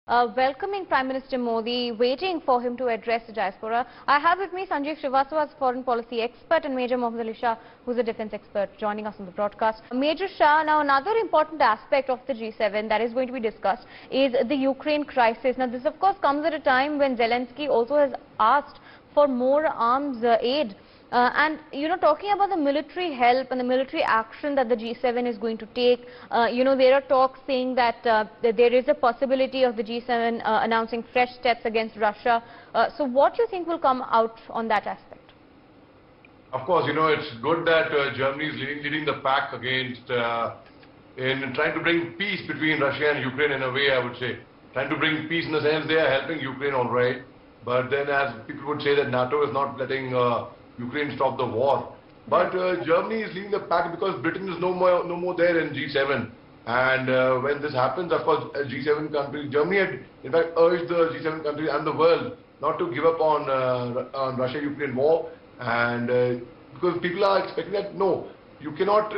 Welcoming Prime Minister Modi, waiting for him to address the diaspora. I have with me Sanjeev Srivastava, foreign policy expert, and Major Mohommed Shah, who's a defense expert, joining us on the broadcast. Major Shah, now another important aspect of the G7 that is going to be discussed is the Ukraine crisis. Now this of course comes at a time when Zelensky also has asked for more arms aid. And talking about the military help and the military action that the G7 is going to take, there are talks saying that there is a possibility of the G7 announcing fresh steps against Russia. So what do you think will come out on that aspect? Of course, it's good that Germany is leading the pack against in trying to bring peace between Russia and Ukraine in a way, I would say. Trying to bring peace in the sense they are helping Ukraine all right. But then as people would say that NATO is not letting Ukraine stop the war. But Germany is leading the pack because Britain is no more there in G7. And when this happens, of course, G7 countries, Germany had in fact urged the G7 countries and the world not to give up on Russia-Ukraine war. And because people are expecting that, no, you cannot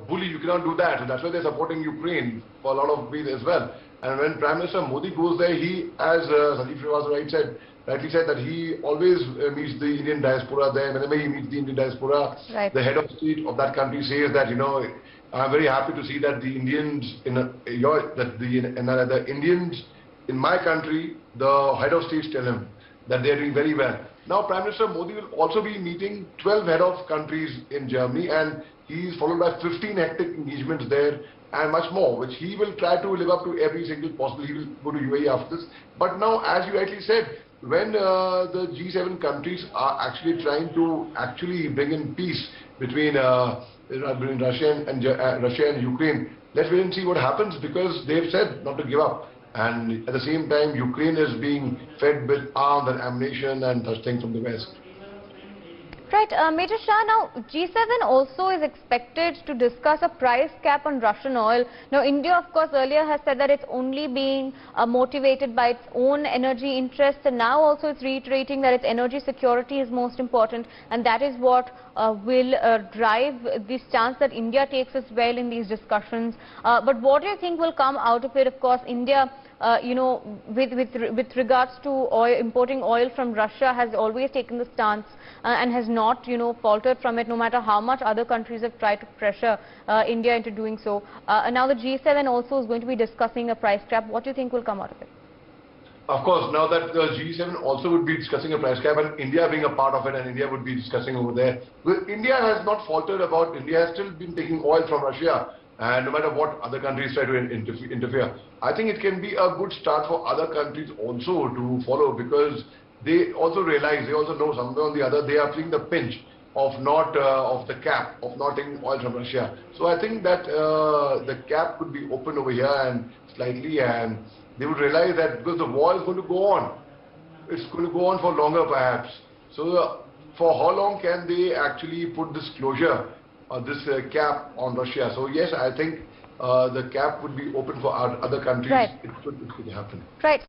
bully, you cannot do that. So that's why they're supporting Ukraine for a lot of ways as well. And when Prime Minister Modi goes there, he, as Sanjeev Srivastava rightly said that he always meets the Indian diaspora there. Whenever he meets the Indian diaspora, right, the head of state of that country says that, I'm very happy to see that the Indians the Indians in my country, the head of states tell him that they are doing very well. Now, Prime Minister Modi will also be meeting 12 head of countries in Germany, and he is followed by 15 hectic engagements there and much more, which he will try to live up to every single possible. He will go to UAE after this. But now, as you rightly said, when the G7 countries are actually trying to bring in peace between Russia and Ukraine, let's wait and see what happens, because they've said not to give up. And at the same time, Ukraine is being fed with arms and ammunition and such things from the West. Right, Major Shah, now G7 also is expected to discuss a price cap on Russian oil. Now India of course earlier has said that it's only being motivated by its own energy interests, and now also it's reiterating that its energy security is most important, and that is what will drive the stance that India takes as well in these discussions. But what do you think will come out of it? Of course India, with regards to oil, importing oil from Russia, has always taken the stance and has not, faltered from it, no matter how much other countries have tried to pressure India into doing so. And now the G7 also is going to be discussing a price cap. What do you think will come out of it? Of course, now that the G7 also would be discussing a price cap, and India being a part of it, and India would be discussing over there. Well, India has not faltered about, India has still been taking oil from Russia, and no matter what other countries try to interfere. I think it can be a good start for other countries also to follow, because they also realize, they also know somewhere or the other they are feeling the pinch of the cap of not taking oil from Russia. So I think that the cap could be open over here and slightly, and they would realize that because the war is going to go on, it's going to go on for longer perhaps. So for how long can they actually put this closure, this cap on Russia? So yes, I think the cap would be open for other countries. Right. It could happen. Right.